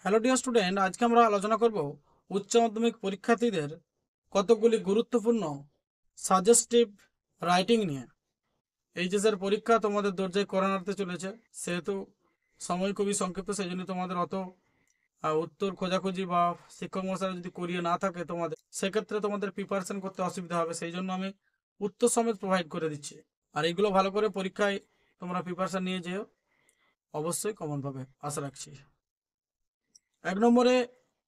Hello dear student, আজকে আমরা আলোচনা করব উচ্চ মাধ্যমিক পরীক্ষার্থীদের কতগুলি গুরুত্বপূর্ণ সাজেস্টিভ রাইটিং নিয়ে। এইচএসের পরীক্ষা তোমাদের দরজায় করানোতে চলেছে, সেহেতু সময় খুবই সংক্ষিপ্ত, সেই জন্য তোমাদের অত উত্তর খোঁজাখুঁজি বা শিক্ষক মশাই যদি করিয়ে না থাকে তোমাদের, সেক্ষেত্রে তোমাদের প্রিপারেশন করতে অসুবিধা হবে। সেই জন্য আমি উত্তর সমেত প্রোভাইড করে দিচ্ছি। আর এইগুলো ভালো করে পরীক্ষায় তোমরা প্রিপারেশন নিয়ে যেও, অবশ্যই কমন পাবে আশা রাখছি। 1 নম্বরে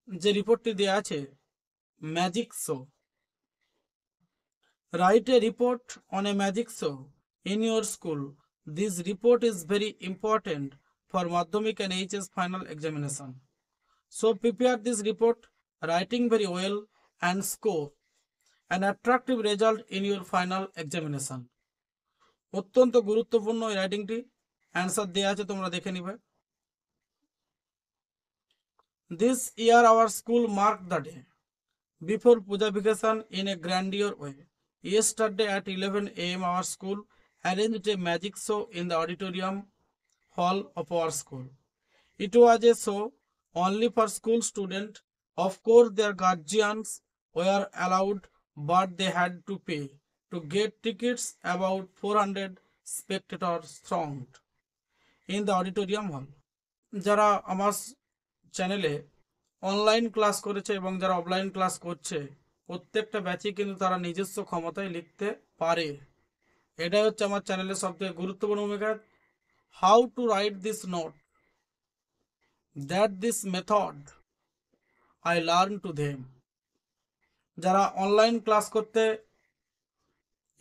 যে রিপোর্টটি দেওয়া আছে, magic show. Write a report on a magic show in your school. This report is very important for মাধ্যমিক and HS final examination. So prepare this report, writing very well and score an attractive result in your final examination. অত্যন্ত গুরুত্বপূর্ণ এই রাইটিংটি। Answer দেওয়া আছে, তোমরা দেখে নিবে। This year our school marked the day before Puja vacation in a grandeur way. Yesterday at 11 a.m. our school arranged a magic show in the auditorium hall of our school. It was a show only for school students. Of course, their guardians were allowed, but they had to pay to get tickets. About 400 spectators thronged in the auditorium hall. যারা আমার চ্যানেলে online class করেছে এবং যারা offline class করছে, প্রত্যেকটা ব্যাচই কিন্তু তারা নিজস্ব ক্ষমতায় লিখতে পারে। এটাই হচ্ছে আমার চ্যানেলের সবথেকে গুরুত্বপূর্ণ ভূমিকা। How to right this note, that this method I learn to them. যারা অনলাইন ক্লাস করতে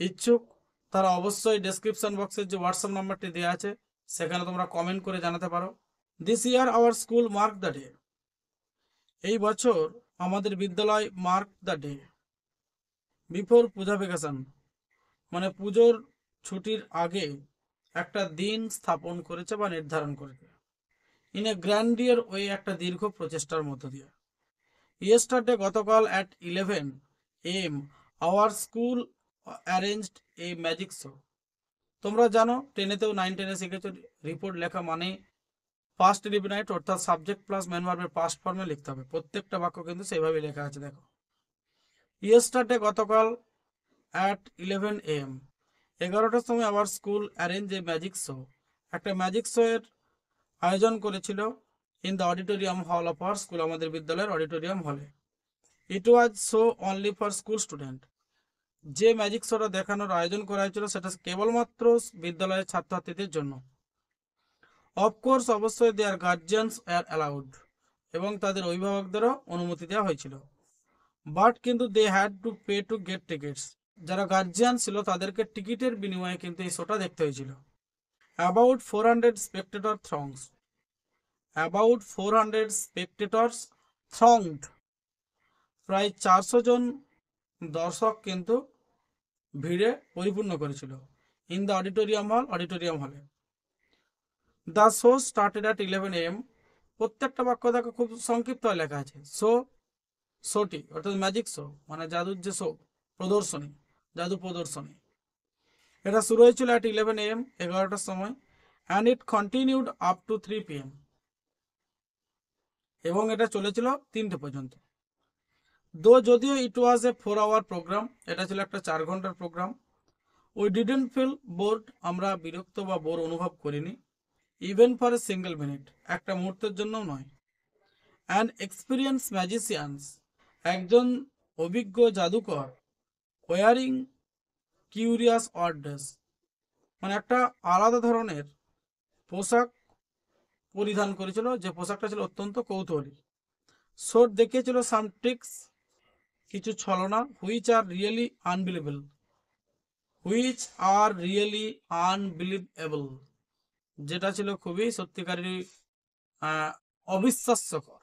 ইচ্ছুক তারা অবশ্যই ডেসক্রিপশন বক্সের যে হোয়াটসঅ্যাপ নাম্বারটি দেওয়া আছে সেখানে তোমরা কমেন্ট করে জানাতে পারো। This year our school mark the day. এই বছর আমাদের বিদ্যালয় mark the day before Puja vacation, মানে পুজোর ছুটির আগে একটা দিন স্থাপন করেছে বা নির্ধারণ করেছে। ইন এ গ্র্যান্ডিয়ার ওয়ে, একটা দীর্ঘ প্রচেষ্টার মধ্য দিয়ে। ইয়েস্টারডে, গতকাল, at 11 AM our school arranged A magic show. তোমরা জানো, 10এতেও 9-10-এ শিখেছো, রিপোর্ট লেখা মানে পাস্ট ডিফিনাইট, অর্থাৎ সাবজেক্ট প্লাস ম্যান ভার্বের পাস্ট ফর্মে লিখতে হবে। প্রত্যেকটা বাক্য কিন্তু সেইভাবেই লেখা আছে, দেখো। ইয়েস্টারডে, গতকাল, অ্যাট 11 AM 11টার সময় our school arrange a magic show, একটা ম্যাজিক শো এর আয়োজন করেছিল in the auditorium hall of our school, আমাদের বিদ্যালয়ের অডিটোরিয়াম হলে। It was show only for school student. যে ম্যাজিক শোটা দেখানোর আয়োজন করা হয়েছিল সেটা কেবলমাত্র বিদ্যালয়ের ছাত্রছাত্রীদের জন্য। অফকোর্স, অবশ্যই, দেয়ার গার্জিয়ানস আর অ্যালাউড, এবং তাদের অভিভাবকদেরও অনুমতি দেওয়া হয়েছিল। বাট, কিন্তু, they had to pay to get tickets. যারা গার্জিয়ান ছিল তাদেরকে টিকিটের বিনিময়ে কিন্তু এই শোটা দেখতে হয়েছিল। About 400 spectator throngs. About 400 spectators thronged. প্রায় 400 জন দর্শক কিন্তু ভিড়ে পরিপূর্ণ করেছিল। In the auditorium hall, auditorium হলে। The show started at 11 AM। প্রত্যেকটা বাক্য দেখো খুব সংক্ষিপ্ত লেখা আছে। শোটি অর্থাৎ ম্যাজিক শো মানে জাদুর যে শো, প্রদর্শনী, জাদু প্রদর্শনী, এটা শুরু হয়েছিল অ্যাট 11 AM 11টার সময়, and it continued up to 3 PM, এবং এটা চলেছিল 3টে পর্যন্ত। যদিও ইট ওয়াজ এ 4 hour প্রোগ্রাম, এটা ছিল একটা 4 ঘন্টার programme. We didn't feel bored, আমরা বিরক্ত বা বোর অনুভব করিনি। Even for a single minute, একটা মুহূর্তের জন্যও নয়। অ্যান এক্সপিরিয়েন্স ম্যাজিশিয়ানস, একজন অভিজ্ঞ জাদুকর, ওয়ারিং কিউরিয়াস অর্ডার্স, মানে একটা আলাদা ধরনের পোশাক পরিধান করেছিল, যে পোশাকটা ছিল অত্যন্ত কৌতূহলী। শোট দেখিয়েছিল সাম ট্রিক্স, কিছু ছলনা, হুইচ আর রিয়েলি আনবিলিভেবল, যেটা ছিল খুবই সত্যিকারেরই অবিশ্বাস্যকর,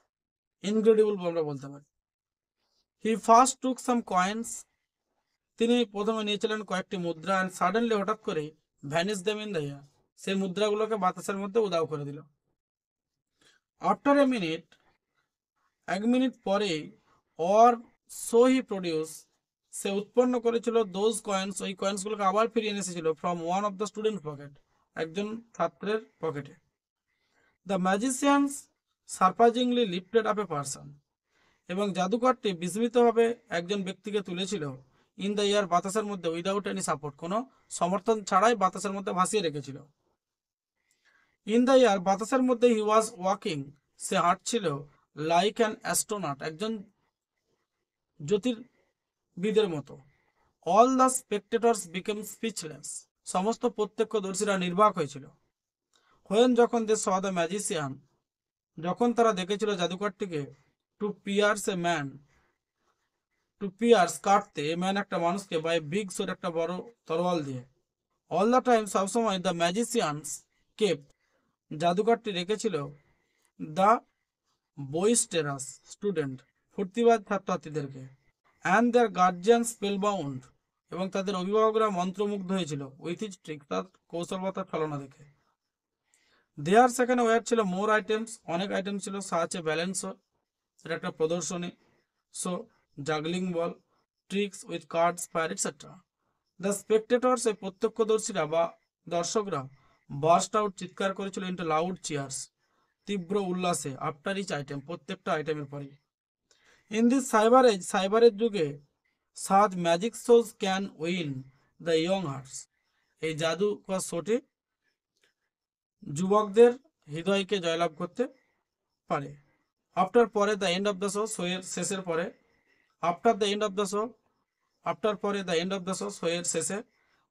ইনক্রেডিবল আমরা বলতে পারি। হি ফার্স্ট টুক সাম কয়েন্স, তিনি প্রথমে নিয়েছিলেন কয়েকটি মুদ্রা, অ্যান্ড সাডেনলি, হঠাৎ করে, vanish them in the air, সেই মুদ্রাগুলোকে বাতাসের মধ্যে উধাও করে দিল। আফটার এ মিনিট, 1 মিনিট পরে, অর সো হি প্রডিউস, সে উৎপন্ন করেছিল দোজ কয়েন্স, ওই কয়েন্সগুলোকে আবার ফিরিয়ে এনে এসেছিল, from one of the student pocket, একজন ছাত্রের পকেটে। The magicians surprisingly lifted up a person, এবং জাদুকরটি বিস্মিতভাবে একজন ব্যক্তিকে তুলেছিল ইন দ্য এয়ার, বাতাসের মধ্যে, উইদাউট এনি সাপোর্ট, কোনো সমর্থন ছাড়াই বাতাসের মধ্যে ভাসিয়ে রেখেছিল। ইন দ্য এয়ার, বাতাসের মধ্যে, হি ওয়াজ ওয়াকিং, সে হাঁটছিল, লাইক অ্যান অ্যাস্ট্রোনট, একজন জ্যোতির্বিদের মতো। All the spectators became speechless, সমস্ত প্রত্যক্ষদর্শীরা নির্বাক হয়েছিল। হোয়েন, যখন দে স দ্য ম্যাজিশিয়ান, যখন তারা দেখেছিল জাদুকরটিকে, to pierce a man, to pierce কাটতে, এ ম্যান একটা মানুষকে, বাই বিগ সোর একটা বড় তরোয়াল দিয়ে। অল দ্য টাইম, সবসময়, দ্য ম্যাজিশিয়ানস কেপ, জাদুকরটি রেখেছিল, দ্য বয়েস্টেরাস স্টুডেন্ট, ফুর্তিবাদ ছাত্রছাত্রীদেরকে, অ্যান্ড দেয়ার গার্জিয়ান স্পেলবাউন্ড, এবং তাদের অভিভাবকরা মন্ত্রমুগ্ধ হয়েছিল, উইথ হিজ ট্রিক, তার কৌশলবতার ছলনা দেখে। দেয়ার, সেখানে ওয়ার ছিল, মোর আইটেমস, অনেক আইটেম ছিল, সাহায্যে ব্যালেন্স, সেটা একটা প্রদর্শনী, show, juggling ball, tricks with cards, fire, etcetera. The spectators, এই প্রত্যক্ষদর্শীরা বা দর্শকরা, বার্স্ট আউট, চিৎকার করেছিল, ইন্টু লাউড চিয়ার্স, তীব্র উল্লাসে, আফটার ইচ আইটেম, প্রত্যেকটা আইটেমের পরে। ইন দিস সাইবার এজ, সাইবারের যুগে, such magic shows can win the young hearts, এই জাদু বা শোটি যুবকদের হৃদয়কে জয়লাভ করতে পারে। আফটার, পরে, the end of the show, শোয়ের শেষের পরে। After the end of the show, after, পরে, the end of the show, শোয়ের শেষে।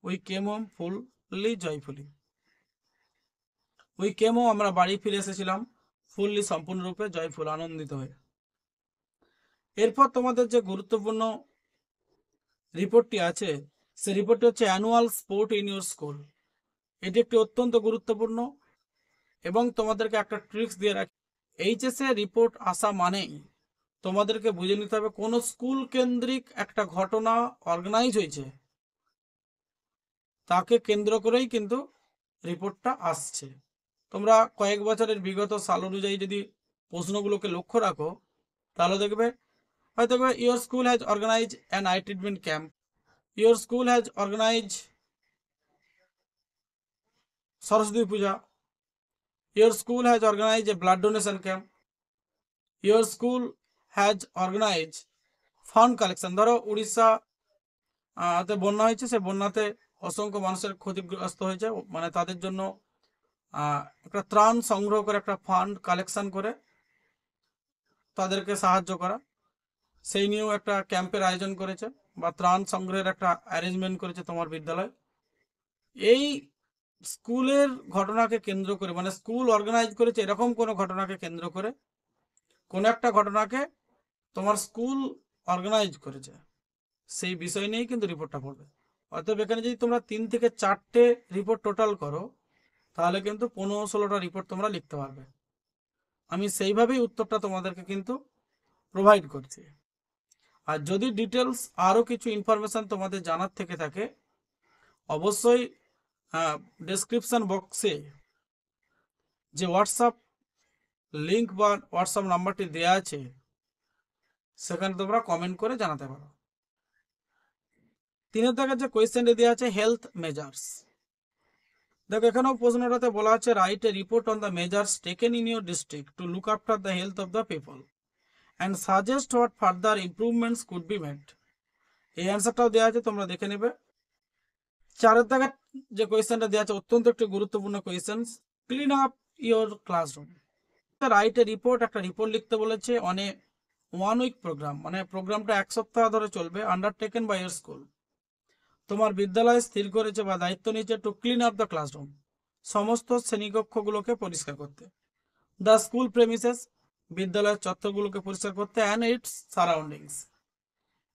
We came home fully joyfully, we came home, আমরা বাড়ি ফিরে এসেছিলাম, ফুললি, সম্পূর্ণরূপে, জয়ফুল, আনন্দিত হয়ে। এরপর তোমাদের যে গুরুত্বপূর্ণ রিপোর্টটি আছে, সে রিপোর্টটি হচ্ছে annual sport in your school. এটি একটি অত্যন্ত গুরুত্বপূর্ণ, এবং তোমাদেরকে একটা ট্রিক্স দিয়ে রাখি, এইচএসএ রিপোর্ট আসা মানেই তোমাদেরকে বুঝে নিতে হবে কোনো স্কুল কেন্দ্রিক একটা ঘটনা অর্গানাইজ হয়েছে, তাকে কেন্দ্র করেই কিন্তু রিপোর্টটা আসছে। তোমরা কয়েক বছরের বিগত সাল অনুযায়ী যদি প্রশ্নগুলোকে লক্ষ্য রাখো, তাহলে দেখবে হয়তো your school has organise an eye treatment camp, your school has organise Saraswati Puja, your school has organise a blood donation camp, your school has organise fund collection. ধরো উড়িষ্যা তে বন্যা হয়েছে, সে বন্যাতে অসংখ্য মানুষের ক্ষতিগ্রস্ত হয়েছে, মানে তাদের জন্য একটা ত্রাণ সংগ্রহ করে, একটা ফান্ড কালেকশন করে তাদেরকে সাহায্য করা, সেই নিয়েও একটা ক্যাম্পের আয়োজন করেছে, বা ত্রাণ সংগ্রহের একটা অ্যারেঞ্জমেন্ট করেছে তোমার বিদ্যালয়। এই স্কুলের ঘটনাকে কেন্দ্র করে, মানে স্কুল অর্গানাইজ করেছে এরকম কোনো ঘটনাকে কেন্দ্র করে, কোনো একটা ঘটনাকে তোমার স্কুল অর্গানাইজ করেছে, সেই বিষয় নিয়েই কিন্তু রিপোর্টটা পড়বে। অতএব এখানে যদি তোমরা 3 থেকে 4টে রিপোর্ট টোটাল করো, তাহলে কিন্তু 15-16টা রিপোর্ট তোমরা লিখতে পারবে। আমি সেইভাবেই উত্তরটা তোমাদেরকে কিন্তু প্রোভাইড করছি। আর যদি ডিটেলস আরও কিছু ইনফরমেশান তোমাদের জানার থেকে থাকে, অবশ্যই ডেসক্রিপশান বক্সে যে হোয়াটসঅ্যাপ লিঙ্ক বা হোয়াটসঅ্যাপ নাম্বারটি দেওয়া আছে, সেখানে তোমরা কমেন্ট করে জানাতে পারো। 3 দাগের যে কোয়েশ্চেনটি দেওয়া আছে, হেলথ মেজার্স। দেখো এখানেও প্রশ্নটাতে বলা আছে, write a report on the measures taken in your district to look after the health of the people and suggest what further improvements could be made. এই অ্যান্সারটাও দেওয়া আছে, তোমরা দেখে নেবে। 4 দাগের যে কোয়েশ্চেনটা দেওয়া আছে, অত্যন্ত একটি গুরুত্বপূর্ণ question, clean up your classroom. Write a report, একটা রিপোর্ট লিখতে বলেছে অন এ 1 উইক প্রোগ্রাম, মানে প্রোগ্রামটা 1 সপ্তাহ ধরে চলবে, আন্ডারটেকেন বাই ইয়ার স্কুল, তোমার বিদ্যালয় স্থির করেছে বা দায়িত্ব নিয়েছে, to clean up the classroom, সমস্ত শ্রেণীকক্ষগুলোকে পরিষ্কার করতে, দ্য স্কুল প্রেমিসেস, বিদ্যালয়ের চত্বরগুলোকে পরিষ্কার করতে, অ্যান্ড ইটস সারাউন্ডিংস,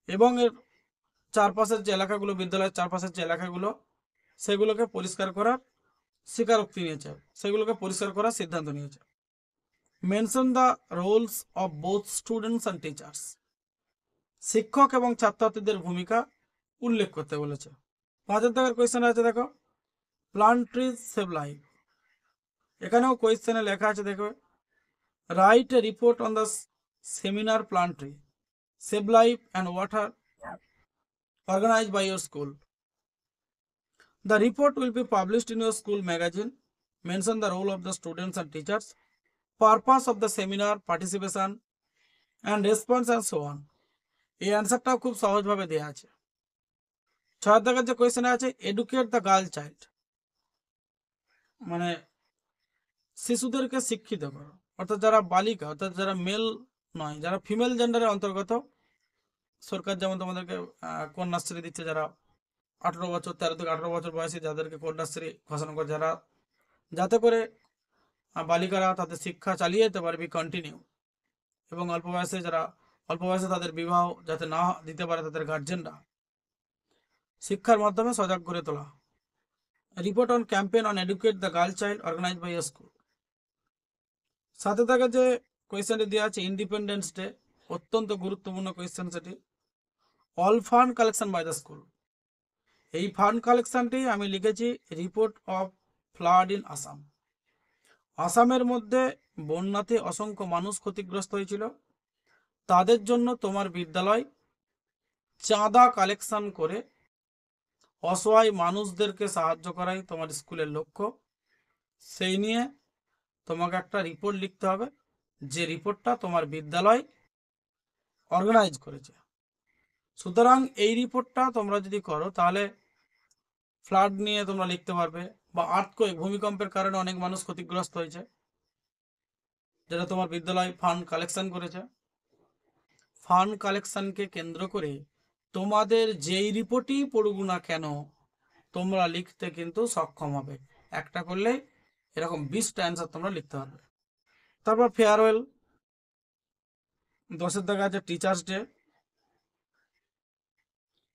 এবং এর চারপাশের যে এলাকাগুলো, বিদ্যালয়ের চারপাশের যে এলাকাগুলো, সেগুলোকে পরিষ্কার করার স্বীকারোক্তি নিয়েছে, সেগুলোকে পরিষ্কার করার সিদ্ধান্ত নিয়েছে। Mention the roles of both students and teachers, শিক্ষক এবং ছাত্রছাত্রীদের ভূমিকা উল্লেখ করতে বলেছে। 5 দাগের কোয়েশ্চেন আছে, দেখো, প্লান্ট ট্রিজ সেভ লাইফ। এখানেও কোয়েশ্চেনে লেখা আছে, দেখো, write a report on the seminar plant tree save life and water organized by your school. The report will be published in your school magazine. Mention the role of the students and teachers. Purpose of the seminar, participation and response and so on. এই অ্যান্সারটাও খুব সহজভাবে দেওয়া আছে। 6 দাগের যে question আছে, educate the girl child, মানে শিশুদেরকে শিক্ষিত করো, অর্থাৎ যারা বালিকা, অর্থাৎ যারা মেল নয়, যারা ফিমেল জেন্ডারের অন্তর্গত। সরকার যেমন তোমাদেরকে কন্যাশ্রী দিচ্ছে, যারা 18 বছর, 13 থেকে 18 বছর বয়সী যাদেরকে কন্যাশ্রী ঘোষণা করে, যারা যাতে করে বালিকারা তাদের শিক্ষা চালিয়ে যেতে পারবে কন্টিনিউ, এবং অল্প বয়সে তাদের বিবাহ যাতে না দিতে পারে তাদের গার্জেনরা, শিক্ষার মাধ্যমে সজাগ করে তোলা। Report on campaign on educate the girl child organise by a school. সাথে থাকে যে কোয়েশ্চেনটি দেওয়া আছে ইন্ডিপেন্ডেন্স ডে, অত্যন্ত গুরুত্বপূর্ণ কোয়েশ্চেন সেটি। All fund collection by the school, এই ফান্ড কালেকশনটি আমি লিখেছি report of flood in Assam. আসামের মধ্যে বন্যাতে অসংখ্য মানুষ ক্ষতিগ্রস্ত হয়েছিল, তাদের জন্য তোমার বিদ্যালয় চাঁদা কালেকশন করে অসহায় মানুষদেরকে সাহায্য করাই তোমার স্কুলের লক্ষ্য। সেই নিয়ে তোমাকে একটা রিপোর্ট লিখতে হবে, যে রিপোর্টটা তোমার বিদ্যালয় অর্গানাইজ করেছে। সুতরাং এই রিপোর্টটা তোমরা যদি করো তাহলে ফ্লাড নিয়ে তোমরা লিখতে পারবে, বা আর্থকোয়েক, ভূমিকম্পের কারণে অনেক মানুষ ক্ষতিগ্রস্ত হয়েছে, যেটা তোমার বিদ্যালয় ফান্ড কালেকশন করেছে। ফান্ড কালেকশনকে কেন্দ্র করে তোমাদের যেই রিপোর্টই পড়ুক না কেন তোমরা লিখতে কিন্তু সক্ষম হবে। একটা করলেই এরকম 20টা অ্যান্সার তোমরা লিখতে পারবে। তারপর ফেয়ারওয়েল, 10 দাগে আছে টিচার্স ডে,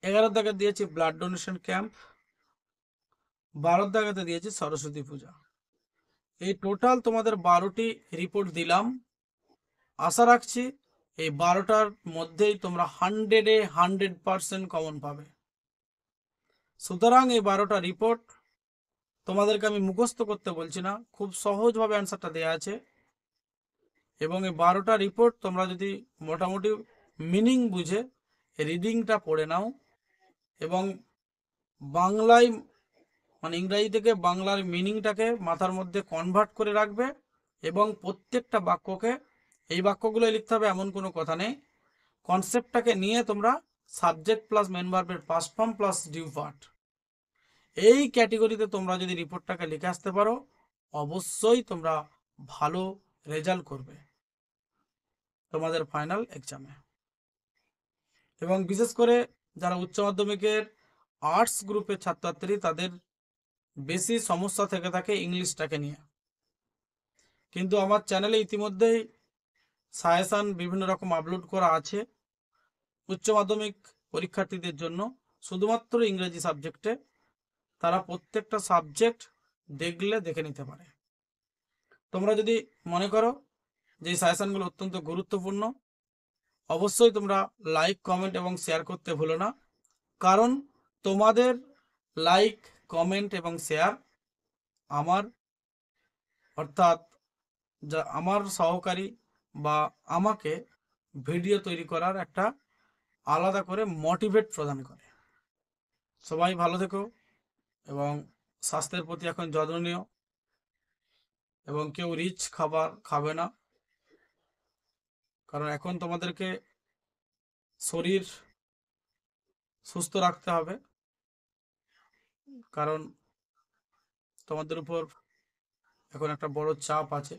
11 দাগে দিয়েছি ব্লাড ডোনেশন ক্যাম্প, 12 দাগাতে দিয়েছি সরস্বতী পূজা। এই টোটাল তোমাদের 12টি রিপোর্ট দিলাম। আশা রাখছি এই 12টার মধ্যেই তোমরা 100-এ 100% কমন পাবে। সুতরাং এই 12টা রিপোর্ট তোমাদেরকে আমি মুখস্থ করতে বলছি না, খুব সহজভাবে অ্যান্সারটা দেওয়া আছে। এবং এই 12টা রিপোর্ট তোমরা যদি মোটামুটি মিনিং বুঝে রিডিংটা পড়ে নাও, এবং বাংলায় মানে ইংরাজি থেকে বাংলার মিনিংটাকে মাথার মধ্যে কনভার্ট করে রাখবে, এবং প্রত্যেকটা বাক্যকে, এই বাক্যগুলোই লিখতে হবে এমন কোনো কথা নেই, কনসেপ্টটাকে নিয়ে তোমরা সাবজেক্ট প্লাস মেন ভার্বের past form plus due part, এই ক্যাটেগরিতে তোমরা যদি রিপোর্টটাকে লিখে আসতে পারো অবশ্যই তোমরা ভালো রেজাল্ট করবে তোমাদের ফাইনাল এক্সামে। এবং বিশেষ করে যারা উচ্চ মাধ্যমিকের আর্টস গ্রুপের ছাত্রছাত্রী, তাদের বেশি সমস্যা থেকে থাকে ইংলিশটাকে নিয়ে, কিন্তু আমার চ্যানেলে ইতিমধ্যেই সাজেশান বিভিন্ন রকম আপলোড করা আছে উচ্চ মাধ্যমিক পরীক্ষার্থীদের জন্য, শুধুমাত্র ইংরেজি সাবজেক্টে। তারা প্রত্যেকটা সাবজেক্ট দেখে নিতে পারে। তোমরা যদি মনে করো যে এই সাজেশানগুলো অত্যন্ত গুরুত্বপূর্ণ, অবশ্যই তোমরা লাইক, কমেন্ট এবং শেয়ার করতে ভুলো না, কারণ তোমাদের লাইক, কমেন্ট এবং শেয়ার আমার, অর্থাৎ যা আমার সহকারী বা আমাকে ভিডিও তৈরি করার একটা আলাদা করে মোটিভেট প্রদান করে। সবাই ভালো থেকো এবং স্বাস্থ্যের প্রতি এখন যত্ন নিও, এবং কেউ রিচ খাবার খাবে না, কারণ এখন তোমাদেরকে শরীর সুস্থ রাখতে হবে, কারণ তোমাদের উপর এখন একটা বড় চাপ আছে।